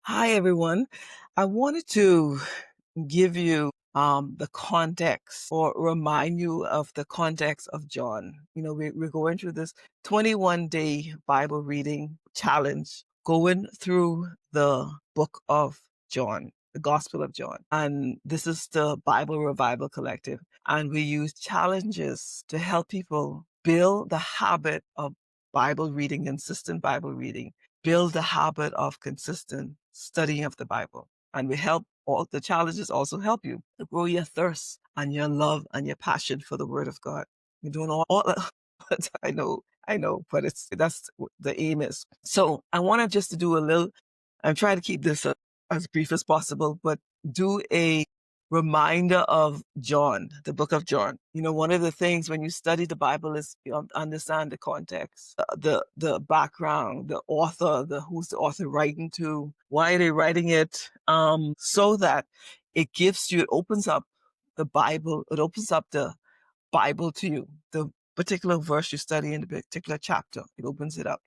Hi, everyone. I wanted to give you the context or remind you of the context of John. We're going through this 21-day Bible reading challenge, going through the book of John, the Gospel of John. And this is the Bible Revival Collective. And we use challenges to help people build the habit of Bible reading, consistent Bible reading, build the habit of consistent studying of the Bible. And we help all the challenges also help you to grow your thirst and your love and your passion for the Word of God. We're doing all but I know, but that's what the aim is. So I wanted just to do a little. I'm trying to keep this as brief as possible, but do a reminder of John, the book of John. One of the things when you study the Bible is you understand the context, the background, the author, who's the author writing to, why are they writing it, so that it opens up the Bible, it opens up the Bible to you, the particular verse you study in the particular chapter, it opens it up.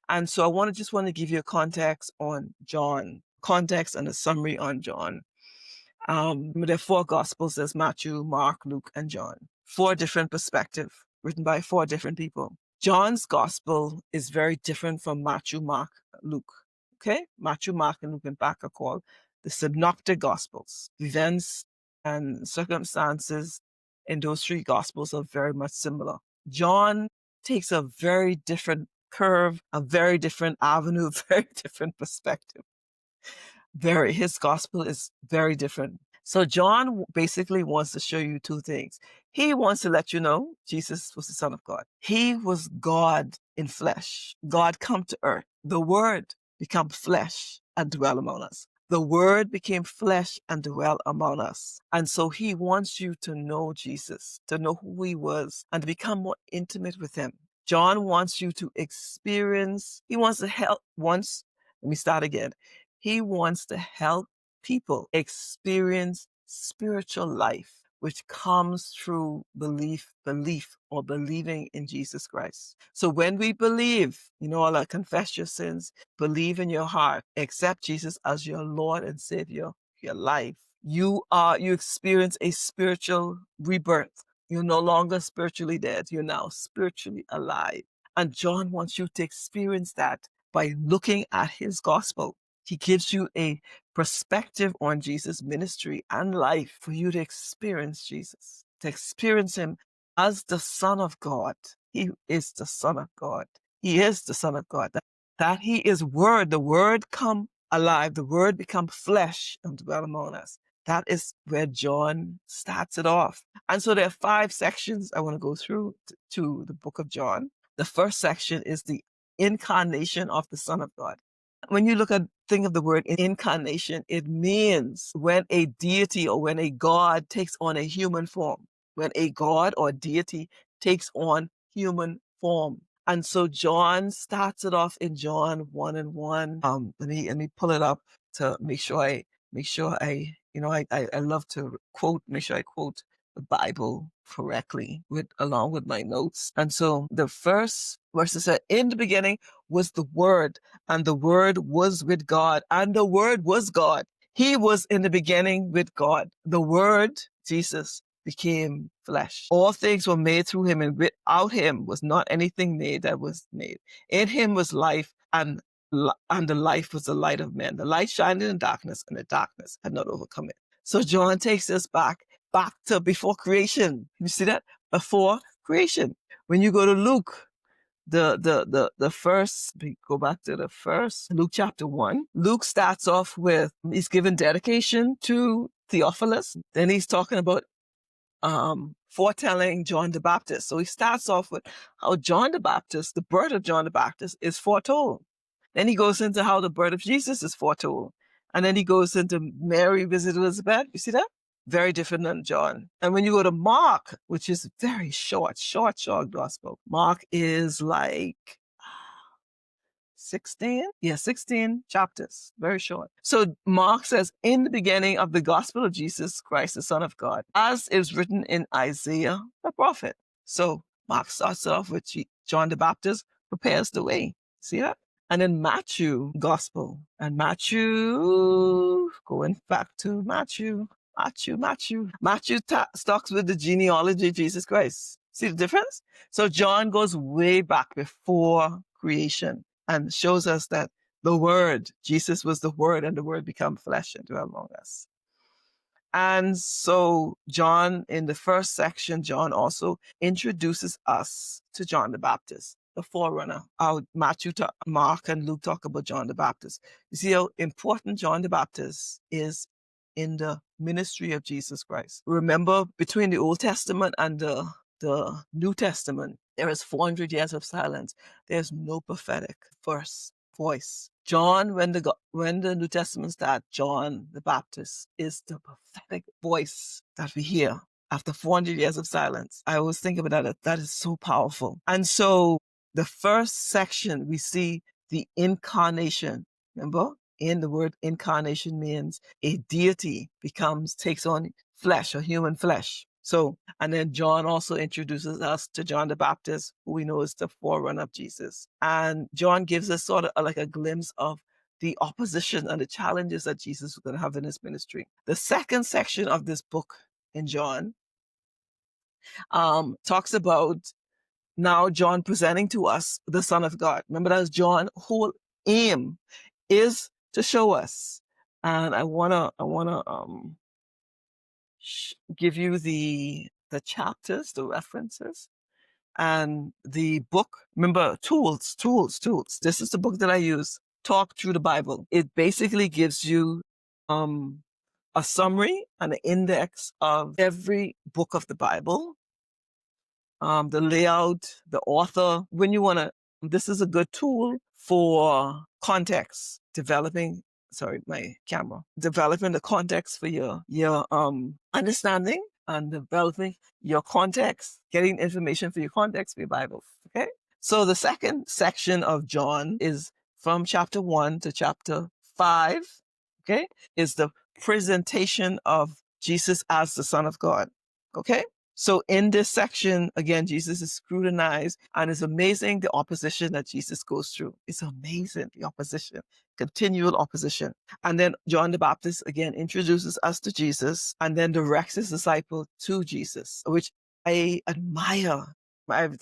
And so I just want to give you a context on John, context and a summary on John. There are four Gospels. There's Matthew, Mark, Luke, and John. Four different perspectives written by four different people. John's Gospel is very different from Matthew, Mark, Luke. Okay? Matthew, Mark, and Luke, in fact, are called the Synoptic Gospels. Events and circumstances in those three Gospels are very much similar. John takes a very different curve, a very different avenue, very different perspective. His gospel is very different. So John basically wants to show you two things. He wants to let you know Jesus was the Son of God. He was God in flesh. God come to earth. The Word become flesh and dwell among us. The Word became flesh and dwell among us. And so he wants you to know Jesus, to know who he was, and to become more intimate with him. John wants you to experience, he wants to help, let me start again. He wants to help people experience spiritual life, which comes through belief or believing in Jesus Christ. So when we believe, confess your sins, believe in your heart, accept Jesus as your Lord and Savior, your life, you experience a spiritual rebirth. You're no longer spiritually dead. You're now spiritually alive. And John wants you to experience that by looking at his gospel. He gives you a perspective on Jesus' ministry and life for you to experience Jesus, to experience him as the Son of God. He is the Son of God. He is the Son of God. That he is Word. The Word come alive. The Word become flesh and dwell among us. That is where John starts it off. And so there are 5 sections I want to go through to the book of John. The first section is the incarnation of the Son of God. When you think of the word incarnation, it means when a deity or when a God takes on a human form, when a God or deity takes on human form. And so John starts it off in John 1 and 1. Let me pull it up to make sure I love to make sure I quote the Bible correctly along with my notes. And so the first verse said, in the beginning was the Word, and the Word was with God, and the Word was God. He was in the beginning with God. The Word, Jesus, became flesh. All things were made through him, and without him was not anything made that was made. In him was life, and the life was the light of men. The light shined in darkness, and the darkness had not overcome it. So John takes us back to before creation. You see that? Before creation. When you go to Luke, the first, go back to the first, Luke chapter 1. Luke starts off with, he's given dedication to Theophilus. Then he's talking about foretelling John the Baptist. So he starts off with how John the Baptist, the birth of John the Baptist, is foretold. Then he goes into how the birth of Jesus is foretold. And then he goes into Mary visit Elizabeth. You see that? Very different than John. And when you go to Mark, which is very short gospel, Mark is like 16? Yeah, 16 chapters. Very short. So Mark says, in the beginning of the gospel of Jesus Christ, the Son of God, as is written in Isaiah, the prophet. So Mark starts off with John the Baptist prepares the way. See that? And then Matthew gospel. And Matthew, going back to Matthew starts with the genealogy of Jesus Christ. See the difference? So John goes way back before creation and shows us that the Word, Jesus was the Word, and the Word became flesh and dwelt among us. And so John, in the first section, John also introduces us to John the Baptist, the forerunner. Mark, and Luke talk about John the Baptist. You see how important John the Baptist is in the ministry of Jesus Christ. Remember, between the Old Testament and the New Testament, there is 400 years of silence. There's no prophetic voice. John, when the New Testament starts, John the Baptist is the prophetic voice that we hear after 400 years of silence. I always think about that. That is so powerful. And so the first section, we see the incarnation. Remember? In the word incarnation means a deity takes on flesh or human flesh. So, and then John also introduces us to John the Baptist, who we know is the forerunner of Jesus. And John gives us sort of like a glimpse of the opposition and the challenges that Jesus was going to have in his ministry. The second section of this book in John talks about now John presenting to us the Son of God. Remember, that's John's whole aim is to show us. And I wanna give you the chapters, the references, and the book. Remember, tools. This is the book that I use. Talk Through the Bible. It basically gives you a summary and an index of every book of the Bible, the layout, the author. When you want to, this is a good tool for context, developing the context for your understanding and developing your context, getting information for your context for your Bible. Okay. So the second section of John is from chapter 1 to chapter 5. Okay. Is the presentation of Jesus as the Son of God. Okay. So in this section, again, Jesus is scrutinized, and it's amazing the opposition that Jesus goes through. It's amazing, the opposition, continual opposition. And then John the Baptist, again, introduces us to Jesus and then directs his disciple to Jesus, which I admire. I've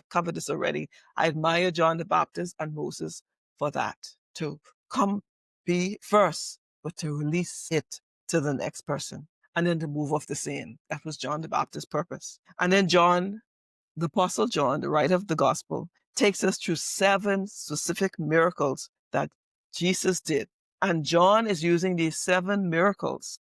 covered this already. I admire John the Baptist and Moses for that, to come be first, but to release it to the next person, and then to move off the scene. That was John the Baptist's purpose. And then John, the Apostle John, the writer of the gospel, takes us through 7 specific miracles that Jesus did. And John is using these 7 miracles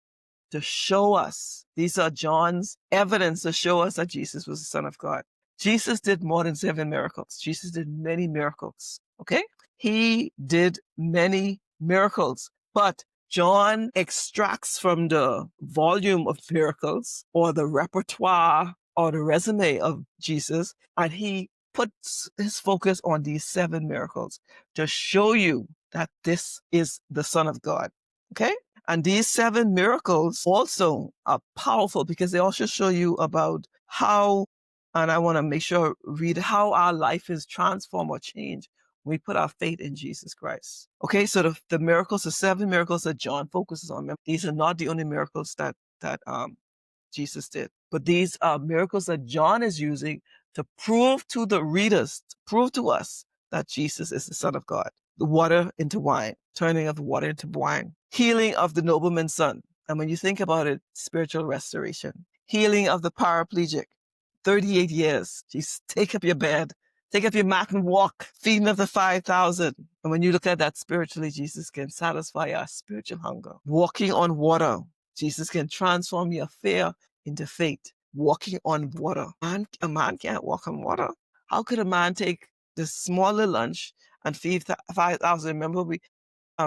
to show us, these are John's evidence to show us that Jesus was the Son of God. Jesus did more than 7 miracles. Jesus did many miracles. Okay? He did many miracles, but John extracts from the volume of miracles or the repertoire or the resume of Jesus, and he puts his focus on these 7 miracles to show you that this is the Son of God. Okay? And these 7 miracles also are powerful because they also show you about how, and I want to make sure read how our life is transformed or changed when we put our faith in Jesus Christ. Okay, so the miracles, the 7 miracles that John focuses on, these are not the only miracles that Jesus did, but these are miracles that John is using to prove to the readers, to prove to us that Jesus is the Son of God. The water into wine, turning of the water into wine, healing of the nobleman's son. And when you think about it, spiritual restoration, healing of the paraplegic, 38 years. Jesus, take up your bed, take up your mat and walk, feeding of the 5,000. And when you look at that spiritually, Jesus can satisfy our spiritual hunger. Walking on water. Jesus can transform your fear into faith. Walking on water. A man can't walk on water. How could a man take the smaller lunch and feed 5,000? Remember, we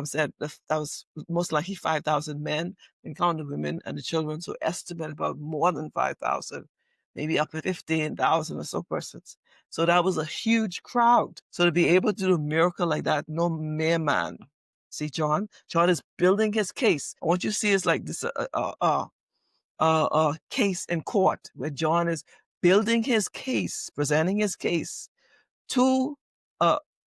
said that was most likely 5,000 men, and count the women and the children. So estimate about more than 5,000, maybe up to 15,000 or so persons. So that was a huge crowd. So to be able to do a miracle like that, no mere man. See, John is building his case. And what you see is like this case in court where John is building his case, presenting his case to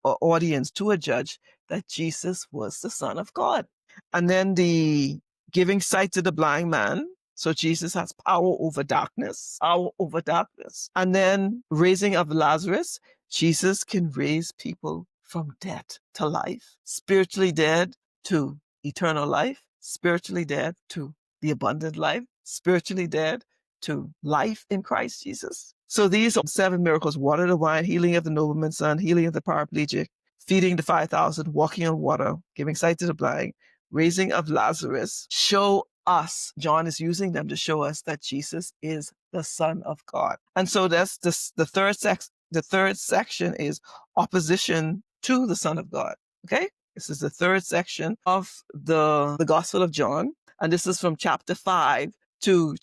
audience, to a judge, that Jesus was the Son of God. And then the giving sight to the blind man. So Jesus has power over darkness, power over darkness. And then raising of Lazarus. Jesus can raise people from death to life, spiritually dead to eternal life, spiritually dead to the abundant life, spiritually dead to life in Christ Jesus. So these are 7 miracles: water to wine, healing of the nobleman's son, healing of the paraplegic, feeding the 5,000, walking on water, giving sight to the blind, raising of Lazarus. Show us, John is using them to show us that Jesus is the Son of God. And so that's the third section is opposition to the Son of God. Okay? This is the third section of the Gospel of John. And this is from chapter 5 to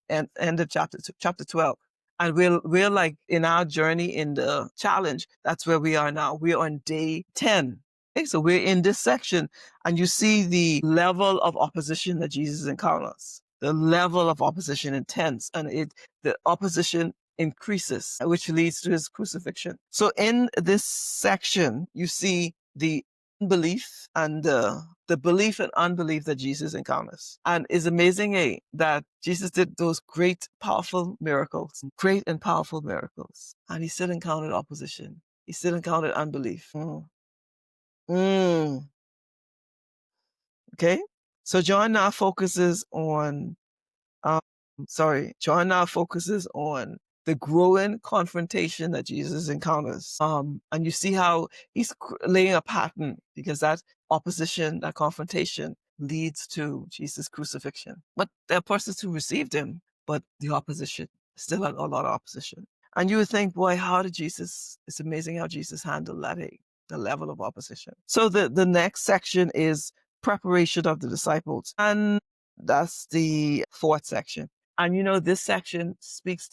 end of chapter 12. And we're like in our journey in the challenge, that's where we are now. We're on day 10. Okay, so we're in this section, and you see the level of opposition that Jesus encounters. The level of opposition intense, and the opposition increases, which leads to his crucifixion. So in this section, you see the unbelief and the belief and unbelief that Jesus encounters. And it's amazing that Jesus did those great, powerful miracles, great and powerful miracles, and he still encountered opposition. He still encountered unbelief. Okay? So John now focuses on um, John now focuses on the growing confrontation that Jesus encounters. And you see how he's laying a pattern, because that opposition, that confrontation leads to Jesus' crucifixion. But there are persons who received him, but the opposition, still a lot of opposition. And you would think, boy, it's amazing how Jesus handled that, the level of opposition. So the next section is preparation of the disciples. And that's the fourth section. And this section speaks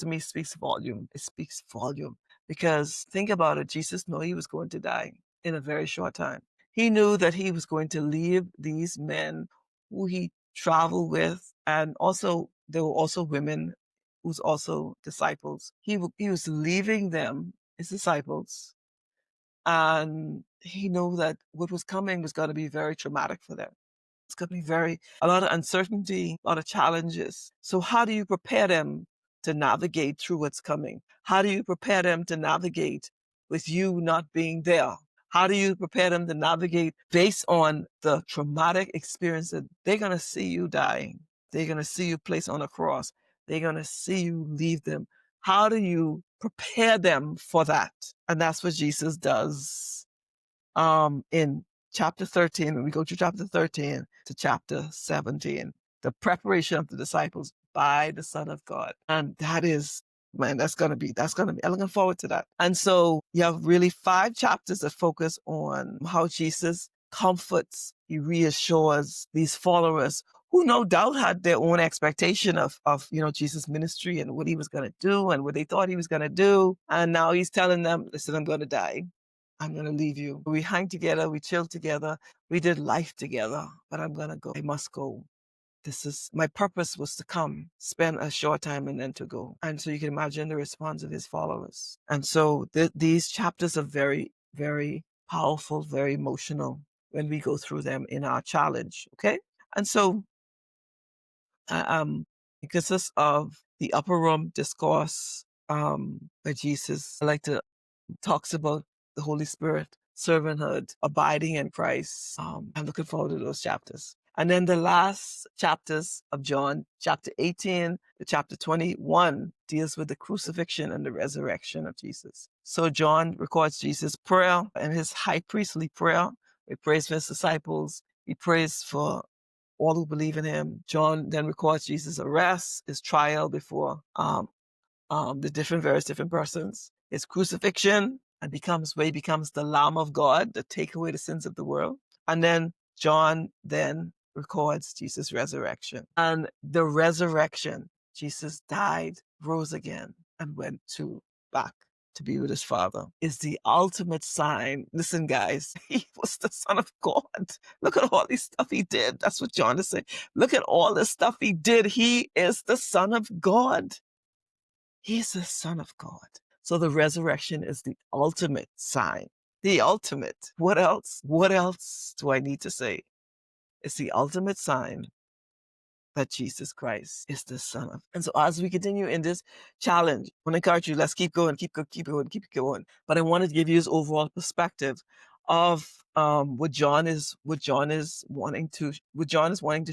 volume. It speaks volume, because think about it. Jesus knew he was going to die in a very short time. He knew that he was going to leave these men who he traveled with, and also there were also women who's also disciples. He was leaving them, his disciples, and he knew that what was coming was going to be very traumatic for them. It's going to be a lot of uncertainty, a lot of challenges. So how do you prepare them to navigate through what's coming? How do you prepare them to navigate with you not being there? How do you prepare them to navigate based on the traumatic experience that they're going to see you dying? They're going to see you placed on a cross. They're going to see you leave them. How do you prepare them for that? And that's what Jesus does in chapter 13, when we go to chapter 13 to chapter 17, the preparation of the disciples by the Son of God. And that is, man, that's going to be, I'm looking forward to that. And so you have really 5 chapters that focus on how Jesus comforts, he reassures these followers who no doubt had their own expectation of Jesus' ministry and what he was going to do and what they thought he was going to do. And now he's telling them, listen, I'm going to die. I'm going to leave you. We hang together. We chill together. We did life together, but I'm going to go. I must go. My purpose was to come, spend a short time, and then to go. And so you can imagine the response of his followers. And so these chapters are very, very powerful, very emotional when we go through them in our challenge. Okay. And so, it consists of the upper room discourse, by Jesus. I like to talks about the Holy Spirit, servanthood, abiding in Christ. I'm looking forward to those chapters. And then the last chapters of John, chapter 18 to chapter 21, deals with the crucifixion and the resurrection of Jesus. So John records Jesus' prayer and his high priestly prayer. He prays for his disciples. He prays for all who believe in him. John then records Jesus' arrest, his trial before the various different persons, his crucifixion, and he becomes the Lamb of God to take away the sins of the world. And then John then records Jesus' resurrection. And the resurrection, Jesus died, rose again, and went back to be with his Father, is the ultimate sign. Listen, guys, he was the Son of God. Look at all this stuff he did. That's what John is saying. Look at all the stuff he did. He is the Son of God. He's the Son of God. So the resurrection is the ultimate sign, the ultimate. What else? What else do I need to say? It's the ultimate sign that Jesus Christ is the Son of. And so as we continue in this challenge, I want to encourage you, let's keep going, keep going, keep going. But I wanted to give you this overall perspective of what John is wanting to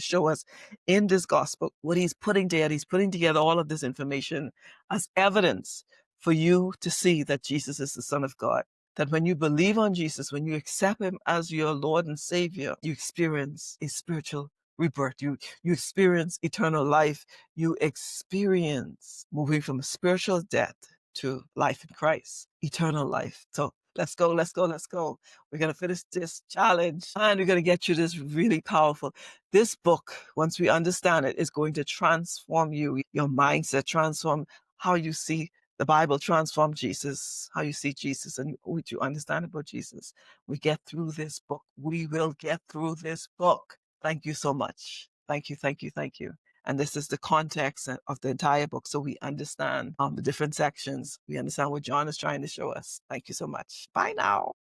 show us in this gospel, what he's putting together. He's putting together all of this information as evidence for you to see that Jesus is the Son of God. That when you believe on Jesus, when you accept him as your Lord and Savior, you experience a spiritual rebirth. You experience eternal life. You experience moving from spiritual death to life in Christ, eternal life. So let's go, let's go, let's go. We're going to finish this challenge and we're going to get you this really powerful. This book, once we understand it, is going to transform you, your mindset, transform how you see the Bible, transform Jesus, how you see Jesus and what you understand about Jesus. We get through this book. We will get through this book. Thank you so much. Thank you, thank you, thank you. And this is the context of the entire book. So we understand the different sections. We understand what John is trying to show us. Thank you so much. Bye now.